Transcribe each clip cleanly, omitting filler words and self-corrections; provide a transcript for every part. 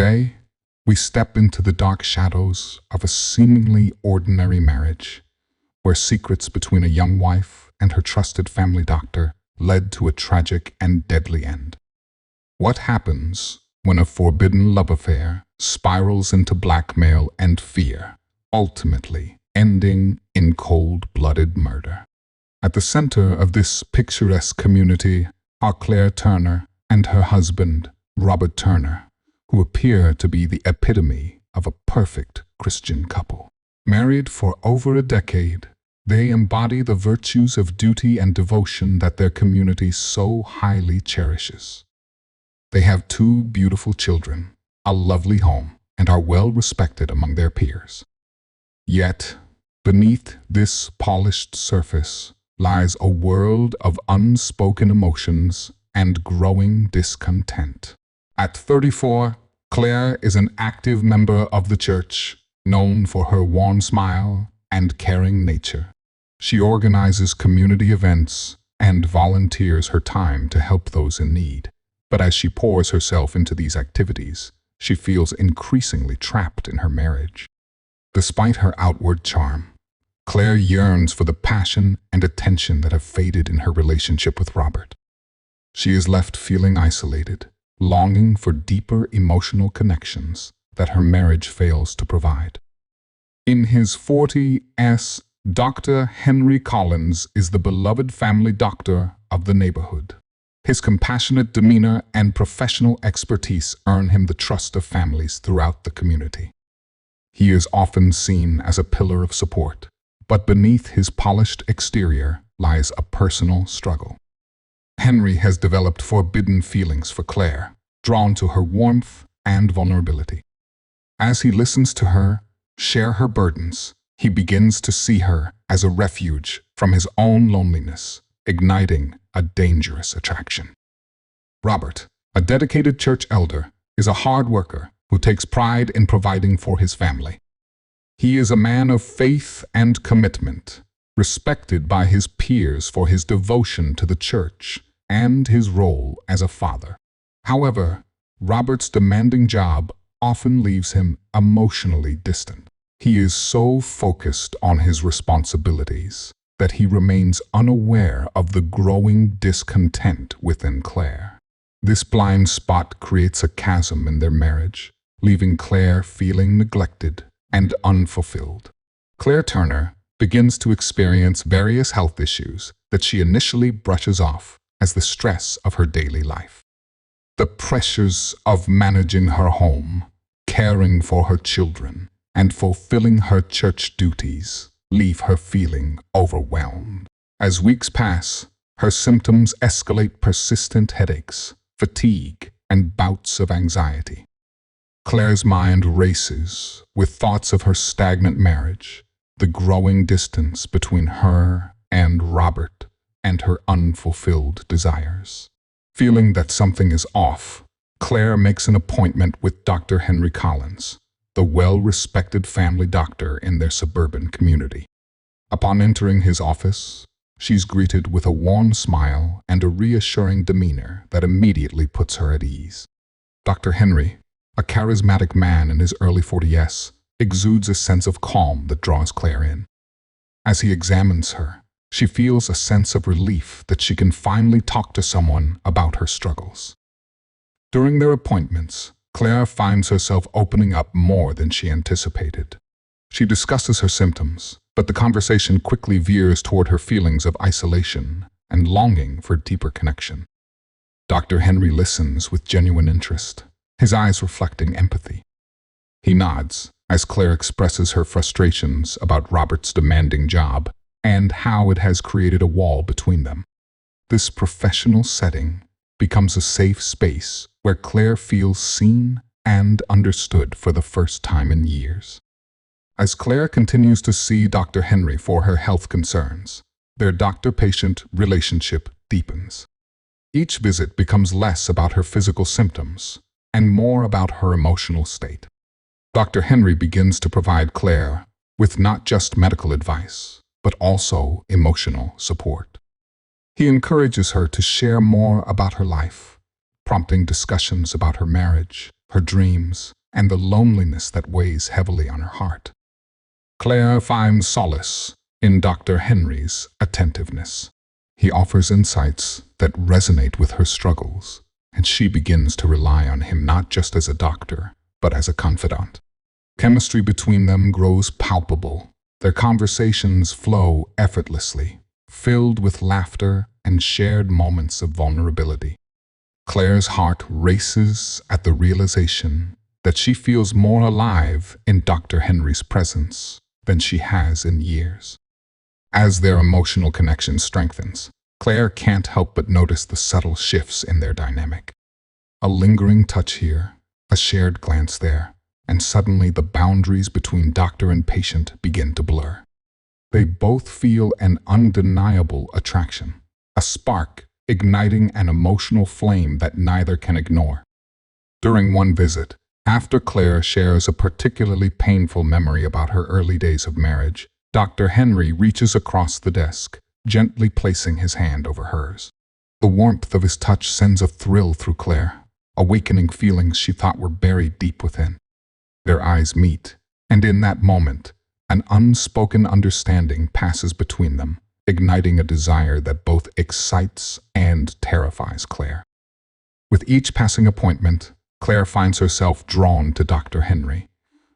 Today, we step into the dark shadows of a seemingly ordinary marriage, where secrets between a young wife and her trusted family doctor led to a tragic and deadly end. What happens when a forbidden love affair spirals into blackmail and fear, ultimately ending in cold-blooded murder? At the center of this picturesque community are Claire Turner and her husband, Robert Turner, who appear to be the epitome of a perfect Christian couple. Married for over a decade, they embody the virtues of duty and devotion that their community so highly cherishes. They have 2 beautiful children, a lovely home, and are well respected among their peers. Yet, beneath this polished surface lies a world of unspoken emotions and growing discontent. At 34, Claire is an active member of the church, known for her warm smile and caring nature. She organizes community events and volunteers her time to help those in need. But as she pours herself into these activities, she feels increasingly trapped in her marriage. Despite her outward charm, Claire yearns for the passion and attention that have faded in her relationship with Robert. She is left feeling isolated, longing for deeper emotional connections that her marriage fails to provide. In his 40s, Dr. Henry Collins is the beloved family doctor of the neighborhood. His compassionate demeanor and professional expertise earn him the trust of families throughout the community. He is often seen as a pillar of support, but beneath his polished exterior lies a personal struggle. Henry has developed forbidden feelings for Claire, drawn to her warmth and vulnerability. As he listens to her share her burdens, he begins to see her as a refuge from his own loneliness, igniting a dangerous attraction. Robert, a dedicated church elder, is a hard worker who takes pride in providing for his family. He is a man of faith and commitment, respected by his peers for his devotion to the church and his role as a father. However, Robert's demanding job often leaves him emotionally distant. He is so focused on his responsibilities that he remains unaware of the growing discontent within Claire. This blind spot creates a chasm in their marriage, leaving Claire feeling neglected and unfulfilled. Claire Turner begins to experience various health issues that she initially brushes off as the stress of her daily life. The pressures of managing her home, caring for her children, and fulfilling her church duties leave her feeling overwhelmed. As weeks pass, her symptoms escalate: persistent headaches, fatigue, and bouts of anxiety. Claire's mind races with thoughts of her stagnant marriage, the growing distance between her and Robert, and her unfulfilled desires. Feeling that something is off, Claire makes an appointment with Dr. Henry Collins, the well-respected family doctor in their suburban community. Upon entering his office, she's greeted with a warm smile and a reassuring demeanor that immediately puts her at ease. Dr. Henry, a charismatic man in his early 40s, exudes a sense of calm that draws Claire in. As he examines her, she feels a sense of relief that she can finally talk to someone about her struggles. During their appointments, Claire finds herself opening up more than she anticipated. She discusses her symptoms, but the conversation quickly veers toward her feelings of isolation and longing for deeper connection. Dr. Henry listens with genuine interest, his eyes reflecting empathy. He nods as Claire expresses her frustrations about Robert's demanding job and how it has created a wall between them. This professional setting becomes a safe space where Claire feels seen and understood for the first time in years. As Claire continues to see Dr. Henry for her health concerns, their doctor-patient relationship deepens. Each visit becomes less about her physical symptoms and more about her emotional state. Dr. Henry begins to provide Claire with not just medical advice, but also emotional support. He encourages her to share more about her life, prompting discussions about her marriage, her dreams, and the loneliness that weighs heavily on her heart. Claire finds solace in Dr. Henry's attentiveness. He offers insights that resonate with her struggles, and she begins to rely on him not just as a doctor, but as a confidant. Chemistry between them grows palpable. Their conversations flow effortlessly, filled with laughter and shared moments of vulnerability. Claire's heart races at the realization that she feels more alive in Dr. Henry's presence than she has in years. As their emotional connection strengthens, Claire can't help but notice the subtle shifts in their dynamic. A lingering touch here, a shared glance there, and suddenly the boundaries between doctor and patient begin to blur. They both feel an undeniable attraction, a spark igniting an emotional flame that neither can ignore. During one visit, after Claire shares a particularly painful memory about her early days of marriage, Dr. Henry reaches across the desk, gently placing his hand over hers. The warmth of his touch sends a thrill through Claire, awakening feelings she thought were buried deep within. Their eyes meet, and in that moment, an unspoken understanding passes between them, igniting a desire that both excites and terrifies Claire. With each passing appointment, Claire finds herself drawn to Dr. Henry,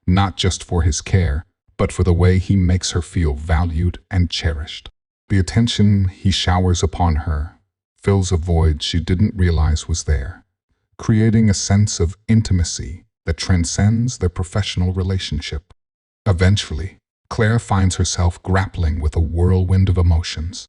not just for his care, but for the way he makes her feel valued and cherished. The attention he showers upon her fills a void she didn't realize was there, creating a sense of intimacy that transcends their professional relationship. Eventually, Claire finds herself grappling with a whirlwind of emotions.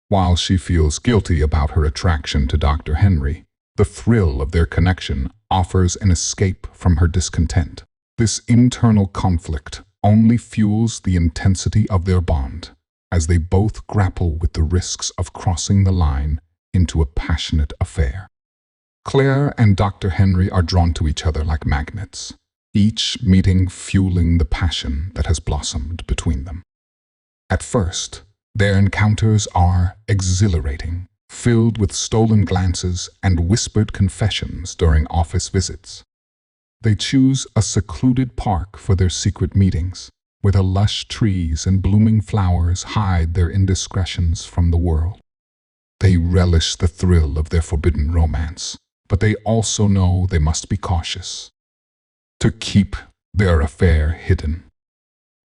While she feels guilty about her attraction to Dr. Henry, the thrill of their connection offers an escape from her discontent. This internal conflict only fuels the intensity of their bond, as they both grapple with the risks of crossing the line into a passionate affair. Claire and Dr. Henry are drawn to each other like magnets, each meeting fueling the passion that has blossomed between them. At first, their encounters are exhilarating, filled with stolen glances and whispered confessions during office visits. They choose a secluded park for their secret meetings, where the lush trees and blooming flowers hide their indiscretions from the world. They relish the thrill of their forbidden romance, but they also know they must be cautious to keep their affair hidden.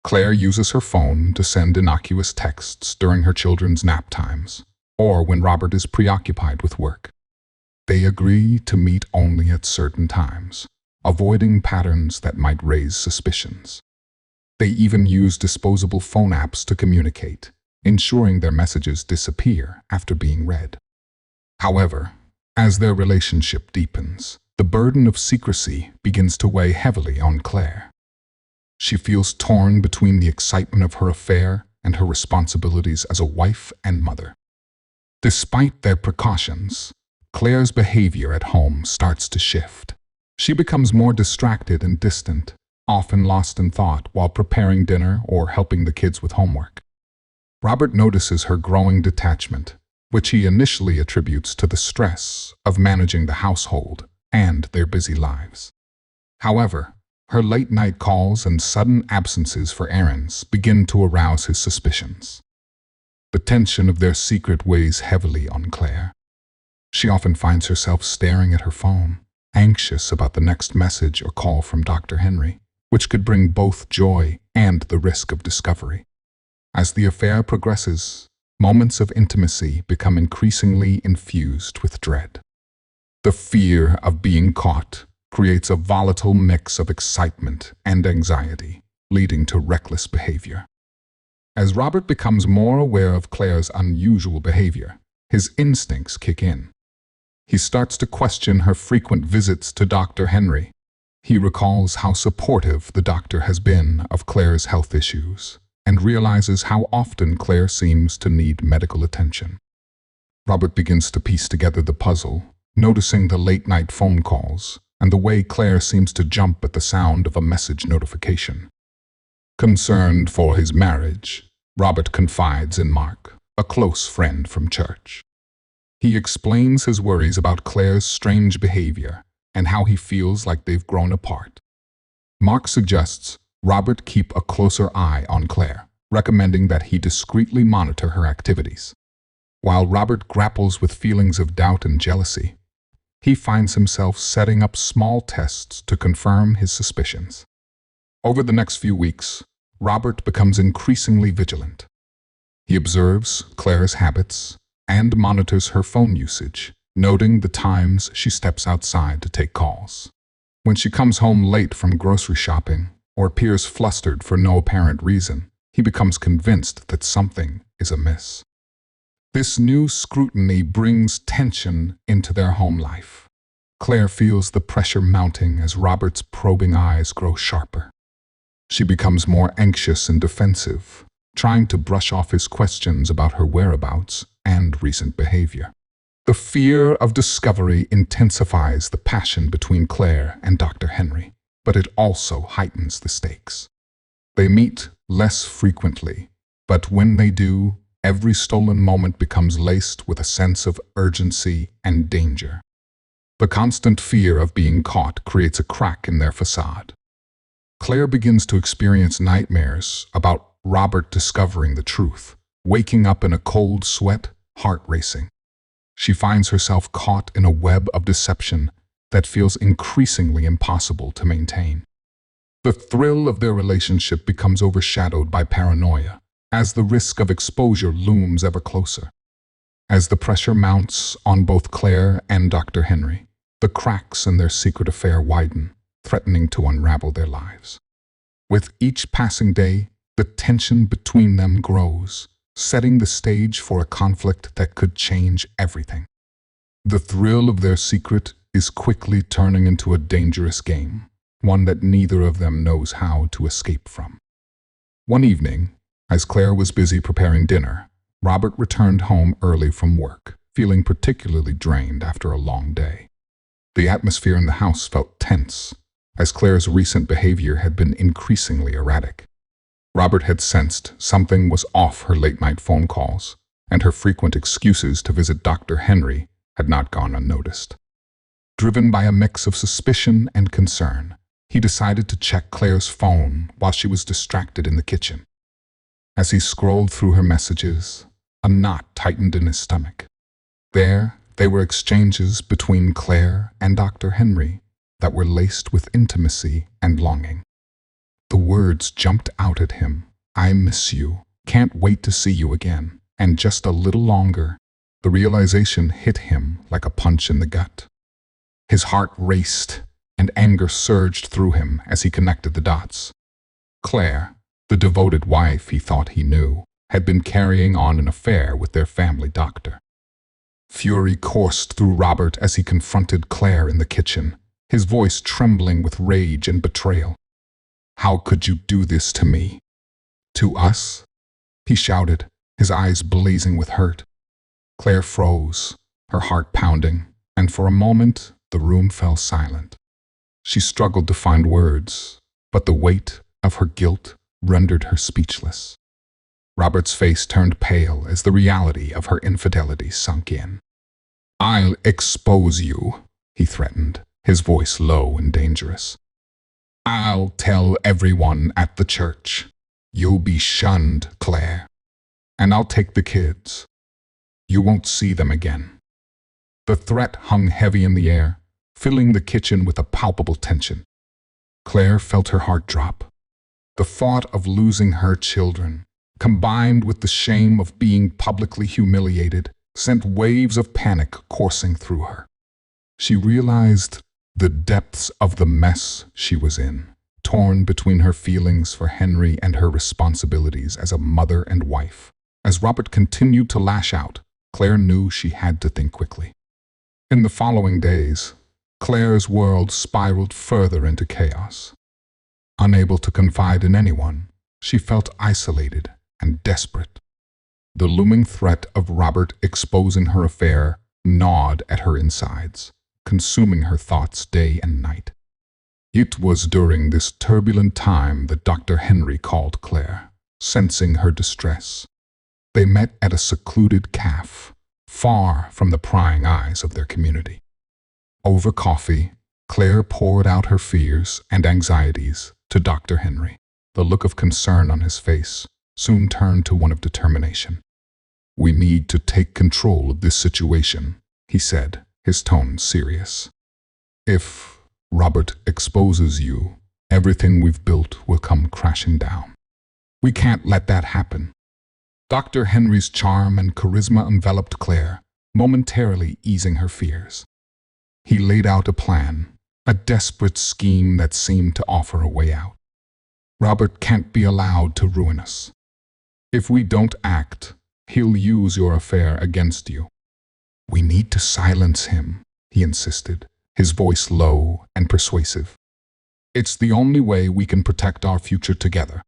Claire uses her phone to send innocuous texts during her children's nap times, or when Robert is preoccupied with work. They agree to meet only at certain times, avoiding patterns that might raise suspicions. They even use disposable phone apps to communicate, ensuring their messages disappear after being read. However, as their relationship deepens, the burden of secrecy begins to weigh heavily on Claire. She feels torn between the excitement of her affair and her responsibilities as a wife and mother. Despite their precautions, Claire's behavior at home starts to shift. She becomes more distracted and distant, often lost in thought while preparing dinner or helping the kids with homework. Robert notices her growing detachment, which he initially attributes to the stress of managing the household and their busy lives. However, her late-night calls and sudden absences for errands begin to arouse his suspicions. The tension of their secret weighs heavily on Claire. She often finds herself staring at her phone, anxious about the next message or call from Dr. Henry, which could bring both joy and the risk of discovery. As the affair progresses, moments of intimacy become increasingly infused with dread. The fear of being caught creates a volatile mix of excitement and anxiety, leading to reckless behavior. As Robert becomes more aware of Claire's unusual behavior, his instincts kick in. He starts to question her frequent visits to Dr. Henry. He recalls how supportive the doctor has been of Claire's health issues, and realizes how often Claire seems to need medical attention. Robert begins to piece together the puzzle, noticing the late-night phone calls and the way Claire seems to jump at the sound of a message notification. Concerned for his marriage, Robert confides in Mark, a close friend from church. He explains his worries about Claire's strange behavior and how he feels like they've grown apart. Mark suggests Robert keep a closer eye on Claire, recommending that he discreetly monitor her activities. While Robert grapples with feelings of doubt and jealousy, he finds himself setting up small tests to confirm his suspicions. Over the next few weeks, Robert becomes increasingly vigilant. He observes Claire's habits and monitors her phone usage, noting the times she steps outside to take calls. When she comes home late from grocery shopping or appears flustered for no apparent reason, he becomes convinced that something is amiss. This new scrutiny brings tension into their home life. Claire feels the pressure mounting as Robert's probing eyes grow sharper. She becomes more anxious and defensive, trying to brush off his questions about her whereabouts and recent behavior. The fear of discovery intensifies the passion between Claire and Dr. Henry, but it also heightens the stakes. They meet less frequently, but when they do, every stolen moment becomes laced with a sense of urgency and danger. The constant fear of being caught creates a crack in their facade. Claire begins to experience nightmares about Robert discovering the truth, waking up in a cold sweat, heart racing. She finds herself caught in a web of deception that feels increasingly impossible to maintain. The thrill of their relationship becomes overshadowed by paranoia, as the risk of exposure looms ever closer. As the pressure mounts on both Claire and Dr. Henry, the cracks in their secret affair widen, threatening to unravel their lives. With each passing day, the tension between them grows, setting the stage for a conflict that could change everything. The thrill of their secret is quickly turning into a dangerous game, one that neither of them knows how to escape from. One evening, as Claire was busy preparing dinner, Robert returned home early from work, feeling particularly drained after a long day. The atmosphere in the house felt tense, as Claire's recent behavior had been increasingly erratic. Robert had sensed something was off her late-night phone calls, and her frequent excuses to visit Dr. Henry had not gone unnoticed. Driven by a mix of suspicion and concern, he decided to check Claire's phone while she was distracted in the kitchen. As he scrolled through her messages, a knot tightened in his stomach. There, they were exchanges between Claire and Dr. Henry that were laced with intimacy and longing. The words jumped out at him. "I miss you, can't wait to see you again, and just a little longer." The realization hit him like a punch in the gut. His heart raced, and anger surged through him as he connected the dots. Claire, the devoted wife he thought he knew, had been carrying on an affair with their family doctor. Fury coursed through Robert as he confronted Claire in the kitchen, his voice trembling with rage and betrayal. "How could you do this to me? To us?" he shouted, his eyes blazing with hurt. Claire froze, her heart pounding, and for a moment the room fell silent. She struggled to find words, but the weight of her guilt rendered her speechless. Robert's face turned pale as the reality of her infidelity sunk in. "I'll expose you," he threatened, his voice low and dangerous. "I'll tell everyone at the church. You'll be shunned, Claire. And I'll take the kids. You won't see them again." The threat hung heavy in the air, filling the kitchen with a palpable tension. Claire felt her heart drop. The thought of losing her children, combined with the shame of being publicly humiliated, sent waves of panic coursing through her. She realized the depths of the mess she was in, torn between her feelings for Henry and her responsibilities as a mother and wife. As Robert continued to lash out, Claire knew she had to think quickly. In the following days, Claire's world spiraled further into chaos. Unable to confide in anyone, she felt isolated and desperate. The looming threat of Robert exposing her affair gnawed at her insides, consuming her thoughts day and night. It was during this turbulent time that Dr. Henry called Claire, sensing her distress. They met at a secluded cafe, far from the prying eyes of their community. Over coffee, Claire poured out her fears and anxieties to Dr. Henry. The look of concern on his face soon turned to one of determination. "We need to take control of this situation," he said, his tone serious. "If Robert exposes you, everything we've built will come crashing down. We can't let that happen." Dr. Henry's charm and charisma enveloped Claire, momentarily easing her fears. He laid out a plan, a desperate scheme that seemed to offer a way out. "Robert can't be allowed to ruin us. If we don't act, he'll use your affair against you." "We need to silence him," he insisted, his voice low and persuasive. "It's the only way we can protect our future together."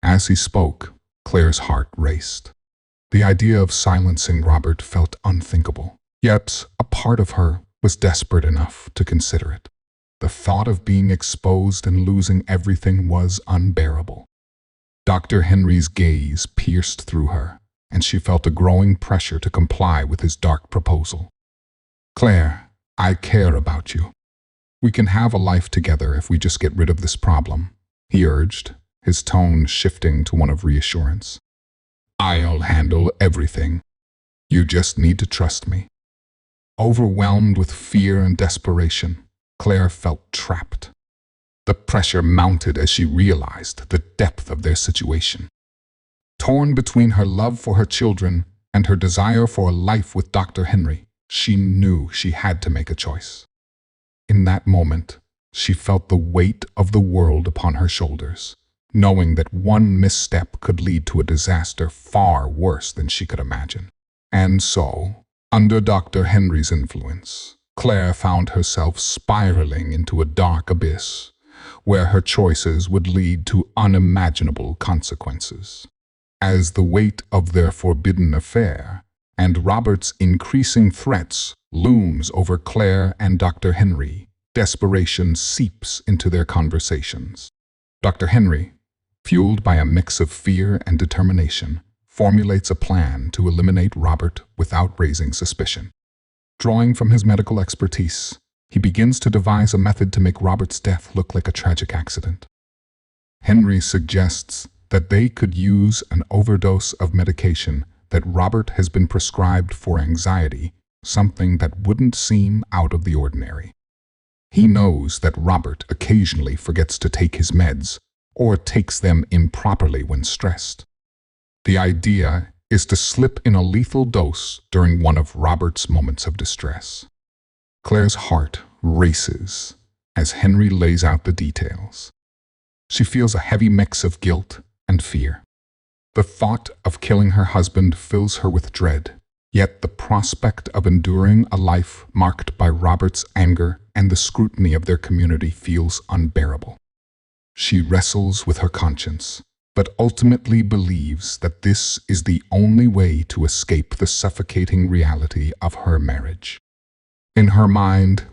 As he spoke, Claire's heart raced. The idea of silencing Robert felt unthinkable, yet a part of her was desperate enough to consider it. The thought of being exposed and losing everything was unbearable. Dr. Henry's gaze pierced through her, and she felt a growing pressure to comply with his dark proposal. "Claire, I care about you. We can have a life together if we just get rid of this problem," he urged, his tone shifting to one of reassurance. "I'll handle everything. You just need to trust me." Overwhelmed with fear and desperation, Claire felt trapped. The pressure mounted as she realized the depth of their situation. Torn between her love for her children and her desire for a life with Dr. Henry, she knew she had to make a choice. In that moment, she felt the weight of the world upon her shoulders, knowing that one misstep could lead to a disaster far worse than she could imagine. And so, under Dr. Henry's influence, Claire found herself spiraling into a dark abyss, where her choices would lead to unimaginable consequences. As the weight of their forbidden affair and Robert's increasing threats looms over Claire and Dr. Henry, desperation seeps into their conversations. Dr. Henry, fueled by a mix of fear and determination, formulates a plan to eliminate Robert without raising suspicion. Drawing from his medical expertise, he begins to devise a method to make Robert's death look like a tragic accident. Henry suggests that they could use an overdose of medication that Robert has been prescribed for anxiety, something that wouldn't seem out of the ordinary. He knows that Robert occasionally forgets to take his meds or takes them improperly when stressed. The idea is to slip in a lethal dose during one of Robert's moments of distress. Claire's heart races as Henry lays out the details. She feels a heavy mix of guilt and fear. The thought of killing her husband fills her with dread, yet the prospect of enduring a life marked by Robert's anger and the scrutiny of their community feels unbearable. She wrestles with her conscience, but ultimately believes that this is the only way to escape the suffocating reality of her marriage. In her mind,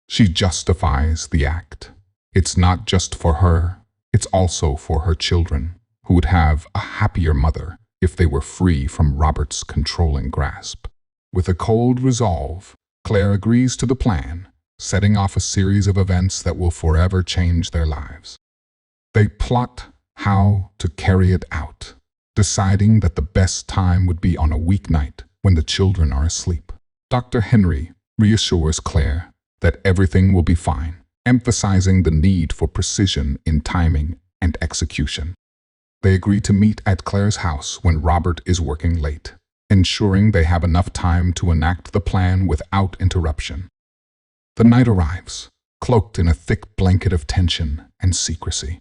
she justifies the act. It's not just for her, it's also for her children, who would have a happier mother if they were free from Robert's controlling grasp. With a cold resolve, Claire agrees to the plan, setting off a series of events that will forever change their lives. They plot how to carry it out, deciding that the best time would be on a weeknight when the children are asleep. Dr. Henry reassures Claire that everything will be fine, emphasizing the need for precision in timing and execution. They agree to meet at Claire's house when Robert is working late, ensuring they have enough time to enact the plan without interruption. The night arrives, cloaked in a thick blanket of tension and secrecy.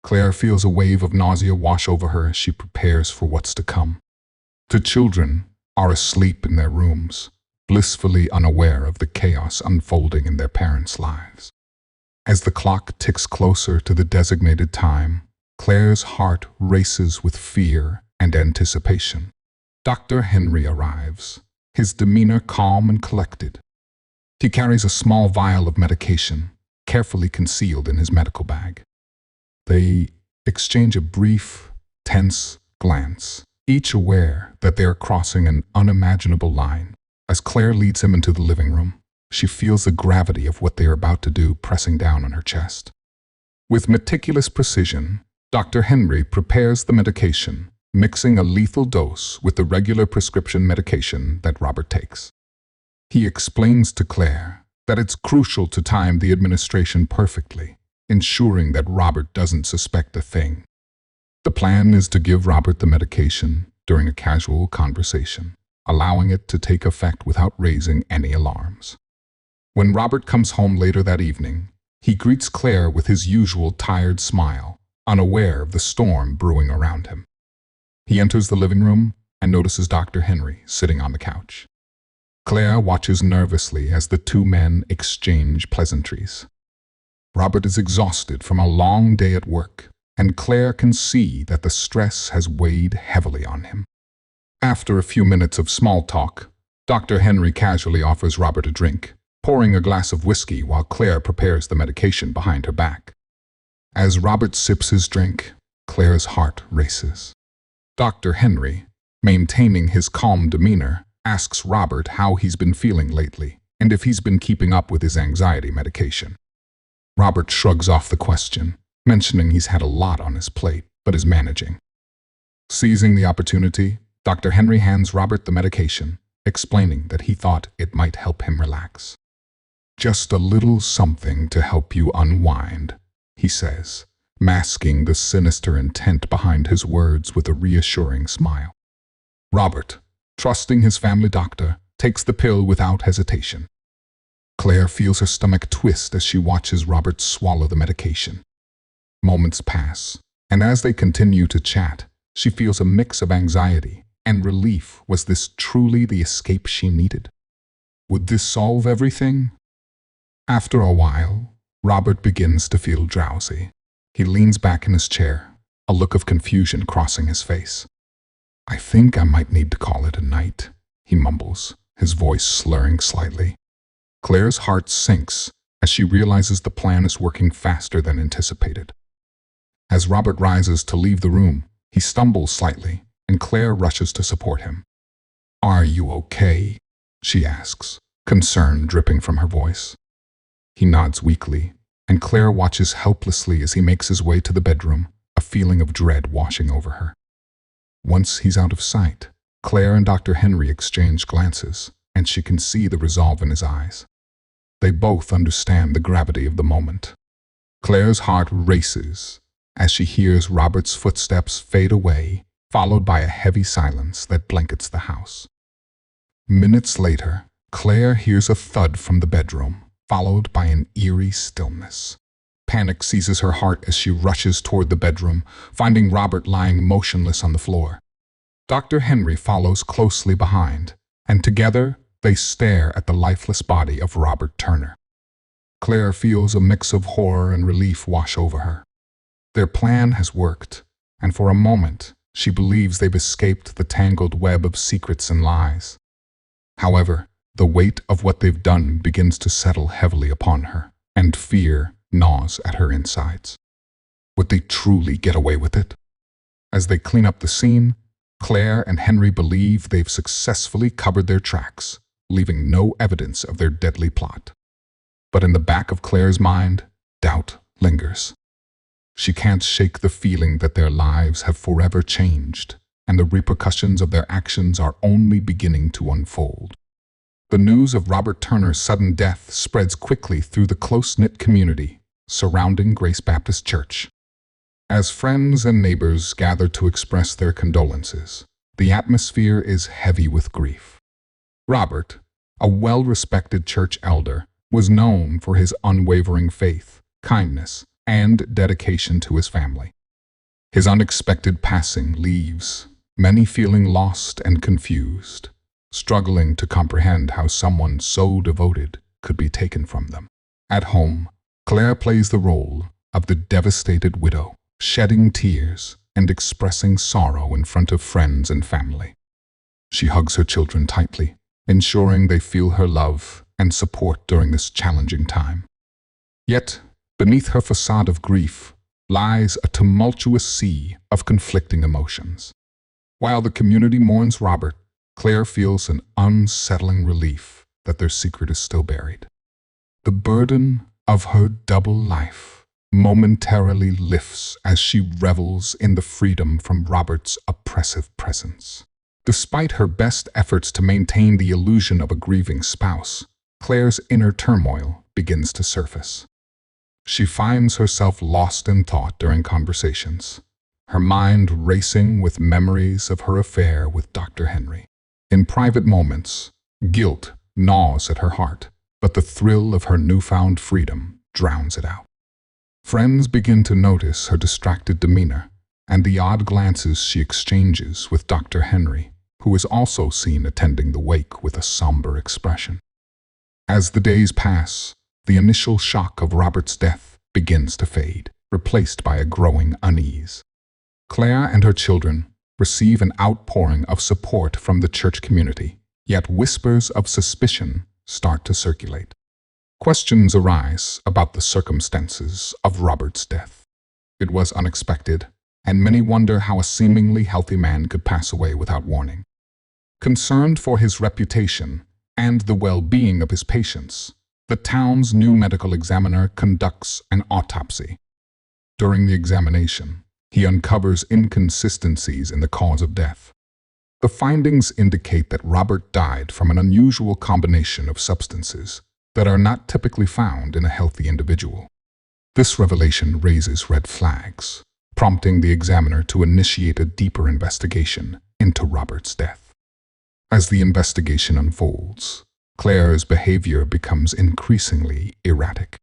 Claire feels a wave of nausea wash over her as she prepares for what's to come. The children are asleep in their rooms, blissfully unaware of the chaos unfolding in their parents' lives. As the clock ticks closer to the designated time, Claire's heart races with fear and anticipation. Dr. Henry arrives, his demeanor calm and collected. He carries a small vial of medication, carefully concealed in his medical bag. They exchange a brief, tense glance, each aware that they are crossing an unimaginable line. As Claire leads him into the living room, she feels the gravity of what they are about to do pressing down on her chest. With meticulous precision, Dr. Henry prepares the medication, mixing a lethal dose with the regular prescription medication that Robert takes. He explains to Claire that it's crucial to time the administration perfectly, ensuring that Robert doesn't suspect a thing. The plan is to give Robert the medication during a casual conversation, allowing it to take effect without raising any alarms. When Robert comes home later that evening, he greets Claire with his usual tired smile, unaware of the storm brewing around him. He enters the living room and notices Dr. Henry sitting on the couch. Claire watches nervously as the two men exchange pleasantries. Robert is exhausted from a long day at work, and Claire can see that the stress has weighed heavily on him. After a few minutes of small talk, Dr. Henry casually offers Robert a drink, pouring a glass of whiskey while Claire prepares the medication behind her back. As Robert sips his drink, Claire's heart races. Dr. Henry, maintaining his calm demeanor, asks Robert how he's been feeling lately and if he's been keeping up with his anxiety medication. Robert shrugs off the question, mentioning he's had a lot on his plate but is managing. Seizing the opportunity, Dr. Henry hands Robert the medication, explaining that he thought it might help him relax. "Just a little something to help you unwind," he says, masking the sinister intent behind his words with a reassuring smile. Robert, trusting his family doctor, takes the pill without hesitation. Claire feels her stomach twist as she watches Robert swallow the medication. Moments pass, and as they continue to chat, she feels a mix of anxiety and relief. Was this truly the escape she needed? Would this solve everything? After a while, Robert begins to feel drowsy. He leans back in his chair, a look of confusion crossing his face. "I think I might need to call it a night," he mumbles, his voice slurring slightly. Claire's heart sinks as she realizes the plan is working faster than anticipated. As Robert rises to leave the room, he stumbles slightly, and Claire rushes to support him. "Are you okay?" she asks, concern dripping from her voice. He nods weakly, and Claire watches helplessly as he makes his way to the bedroom, a feeling of dread washing over her. Once he's out of sight, Claire and Dr. Henry exchange glances, and she can see the resolve in his eyes. They both understand the gravity of the moment. Claire's heart races as she hears Robert's footsteps fade away, followed by a heavy silence that blankets the house. Minutes later, Claire hears a thud from the bedroom, followed by an eerie stillness. Panic seizes her heart as she rushes toward the bedroom, finding Robert lying motionless on the floor. Dr. Henry follows closely behind, and together they stare at the lifeless body of Robert Turner. Claire feels a mix of horror and relief wash over her. Their plan has worked, and for a moment, she believes they've escaped the tangled web of secrets and lies. However, the weight of what they've done begins to settle heavily upon her, and fear gnaws at her insides. Would they truly get away with it? As they clean up the scene, Claire and Henry believe they've successfully covered their tracks, leaving no evidence of their deadly plot. But in the back of Claire's mind, doubt lingers. She can't shake the feeling that their lives have forever changed, and the repercussions of their actions are only beginning to unfold. The news of Robert Turner's sudden death spreads quickly through the close-knit community surrounding Grace Baptist Church. As friends and neighbors gather to express their condolences, the atmosphere is heavy with grief. Robert, a well-respected church elder, was known for his unwavering faith, kindness, and dedication to his family. His unexpected passing leaves many feeling lost and confused, struggling to comprehend how someone so devoted could be taken from them. At home, Claire plays the role of the devastated widow, shedding tears and expressing sorrow in front of friends and family. She hugs her children tightly, ensuring they feel her love and support during this challenging time. Yet, beneath her facade of grief lies a tumultuous sea of conflicting emotions. While the community mourns Robert, Claire feels an unsettling relief that their secret is still buried. The burden of her double life momentarily lifts as she revels in the freedom from Robert's oppressive presence. Despite her best efforts to maintain the illusion of a grieving spouse, Claire's inner turmoil begins to surface. She finds herself lost in thought during conversations, her mind racing with memories of her affair with Dr. Henry. In private moments, guilt gnaws at her heart, but the thrill of her newfound freedom drowns it out. Friends begin to notice her distracted demeanor and the odd glances she exchanges with Dr. Henry, who is also seen attending the wake with a somber expression. As the days pass, the initial shock of Robert's death begins to fade, replaced by a growing unease. Claire and her children receive an outpouring of support from the church community, yet whispers of suspicion start to circulate. Questions arise about the circumstances of Robert's death. It was unexpected, and many wonder how a seemingly healthy man could pass away without warning. Concerned for his reputation and the well-being of his patients, the town's new medical examiner conducts an autopsy. During the examination, he uncovers inconsistencies in the cause of death. The findings indicate that Robert died from an unusual combination of substances that are not typically found in a healthy individual. This revelation raises red flags, prompting the examiner to initiate a deeper investigation into Robert's death. As the investigation unfolds, Claire's behavior becomes increasingly erratic.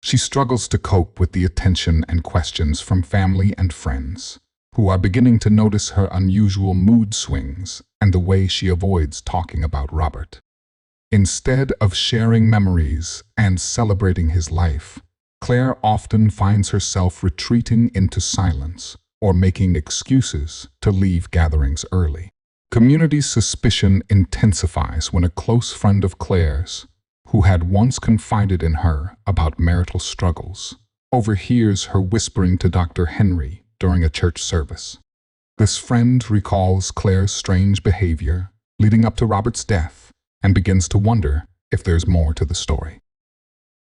She struggles to cope with the attention and questions from family and friends, who are beginning to notice her unusual mood swings and the way she avoids talking about Robert. Instead of sharing memories and celebrating his life, Claire often finds herself retreating into silence or making excuses to leave gatherings early. Community suspicion intensifies when a close friend of Claire's, who had once confided in her about marital struggles, overhears her whispering to Dr. Henry during a church service. This friend recalls Claire's strange behavior leading up to Robert's death and begins to wonder if there's more to the story.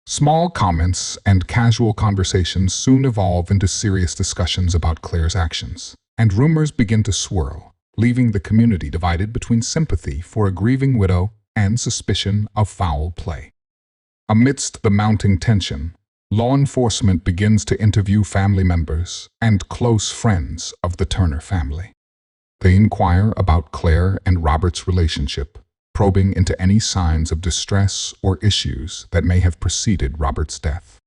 Small comments and casual conversations soon evolve into serious discussions about Claire's actions, and rumors begin to swirl, leaving the community divided between sympathy for a grieving widow and suspicion of foul play. Amidst the mounting tension, law enforcement begins to interview family members and close friends of the Turner family. They inquire about Claire and Robert's relationship, probing into any signs of distress or issues that may have preceded Robert's death.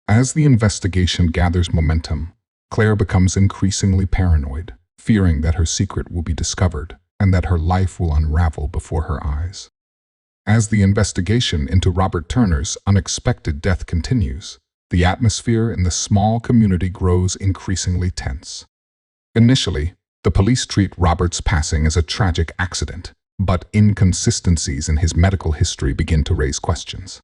As the investigation gathers momentum, Claire becomes increasingly paranoid, fearing that her secret will be discovered and that her life will unravel before her eyes. As the investigation into Robert Turner's unexpected death continues, the atmosphere in the small community grows increasingly tense. Initially, the police treat Robert's passing as a tragic accident, but inconsistencies in his medical history begin to raise questions.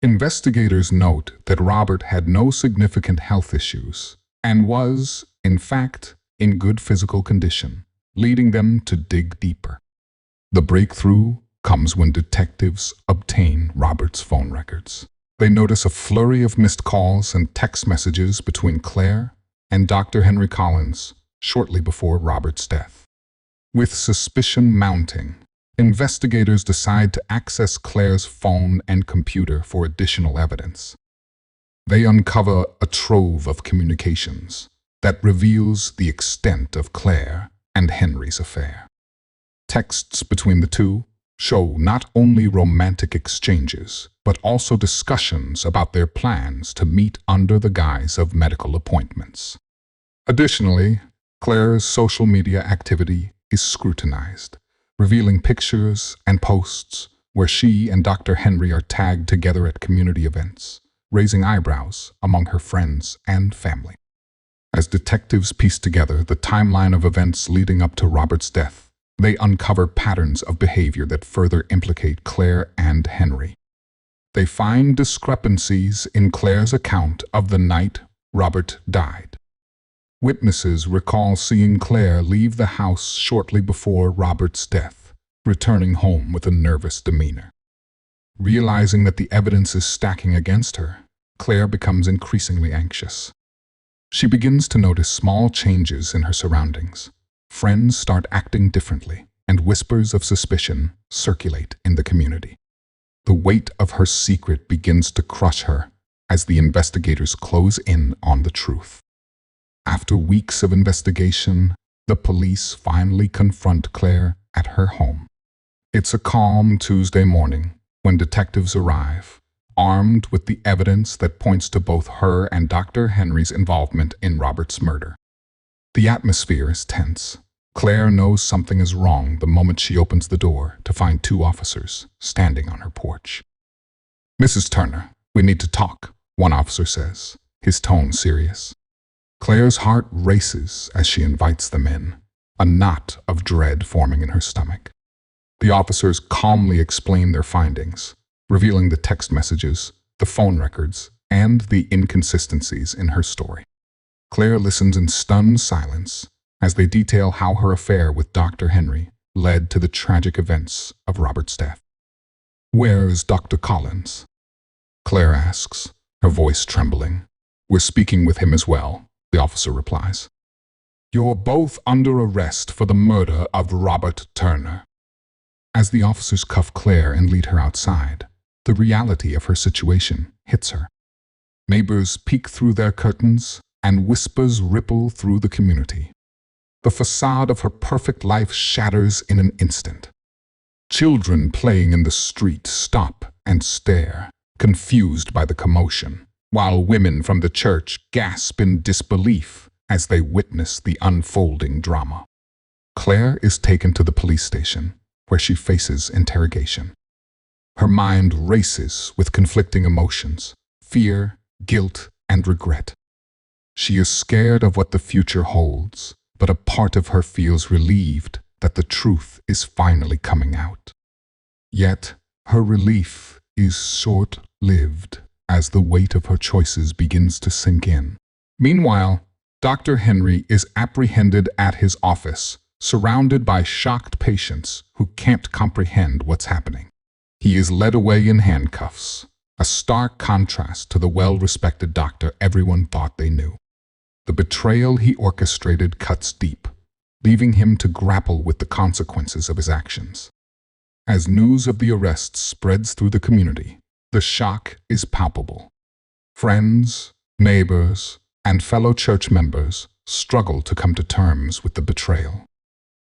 Investigators note that Robert had no significant health issues and was, in fact, in good physical condition, leading them to dig deeper. The breakthrough comes when detectives obtain Robert's phone records. They notice a flurry of missed calls and text messages between Claire and Dr. Henry Collins shortly before Robert's death. With suspicion mounting, investigators decide to access Claire's phone and computer for additional evidence. They uncover a trove of communications that reveals the extent of Claire and Henry's affair. Texts between the two show not only romantic exchanges, but also discussions about their plans to meet under the guise of medical appointments. Additionally, Claire's social media activity is scrutinized, revealing pictures and posts where she and Dr. Henry are tagged together at community events, raising eyebrows among her friends and family. As detectives piece together the timeline of events leading up to Robert's death, they uncover patterns of behavior that further implicate Claire and Henry. They find discrepancies in Claire's account of the night Robert died. Witnesses recall seeing Claire leave the house shortly before Robert's death, returning home with a nervous demeanor. Realizing that the evidence is stacking against her, Claire becomes increasingly anxious. She begins to notice small changes in her surroundings. Friends start acting differently, and whispers of suspicion circulate in the community. The weight of her secret begins to crush her as the investigators close in on the truth. After weeks of investigation, the police finally confront Claire at her home. It's a calm Tuesday morning when detectives arrive, armed with the evidence that points to both her and Dr. Henry's involvement in Robert's murder. The atmosphere is tense. Claire knows something is wrong the moment she opens the door to find two officers standing on her porch. "Mrs. Turner, we need to talk," one officer says, his tone serious. Claire's heart races as she invites them in, a knot of dread forming in her stomach. The officers calmly explain their findings, revealing the text messages, the phone records, and the inconsistencies in her story. Claire listens in stunned silence as they detail how her affair with Dr. Henry led to the tragic events of Robert's death. "Where is Dr. Collins?" Claire asks, her voice trembling. "We're speaking with him as well," the officer replies. "You're both under arrest for the murder of Robert Turner." As the officers cuff Claire and lead her outside, the reality of her situation hits her. Neighbors peek through their curtains, and whispers ripple through the community. The facade of her perfect life shatters in an instant. Children playing in the street stop and stare, confused by the commotion, while women from the church gasp in disbelief as they witness the unfolding drama. Claire is taken to the police station, where she faces interrogation. Her mind races with conflicting emotions, fear, guilt, and regret. She is scared of what the future holds, but a part of her feels relieved that the truth is finally coming out. Yet, her relief is short-lived as the weight of her choices begins to sink in. Meanwhile, Dr. Henry is apprehended at his office, surrounded by shocked patients who can't comprehend what's happening. He is led away in handcuffs, a stark contrast to the well-respected doctor everyone thought they knew. The betrayal he orchestrated cuts deep, leaving him to grapple with the consequences of his actions. As news of the arrest spreads through the community, the shock is palpable. Friends, neighbors, and fellow church members struggle to come to terms with the betrayal.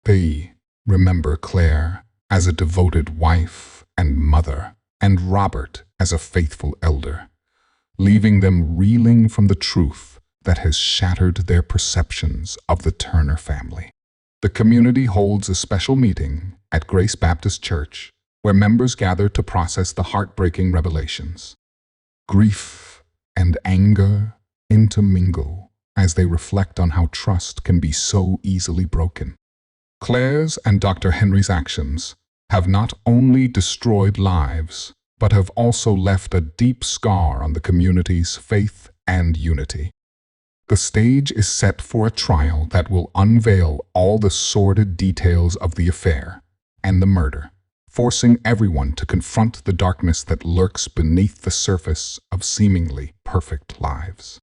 They remember Claire as a devoted wife and mother, and Robert as a faithful elder, leaving them reeling from the truth that has shattered their perceptions of the Turner family. The community holds a special meeting at Grace Baptist Church, where members gather to process the heartbreaking revelations. Grief and anger intermingle as they reflect on how trust can be so easily broken. Claire's and Dr. Henry's actions have not only destroyed lives, but have also left a deep scar on the community's faith and unity. The stage is set for a trial that will unveil all the sordid details of the affair and the murder, forcing everyone to confront the darkness that lurks beneath the surface of seemingly perfect lives.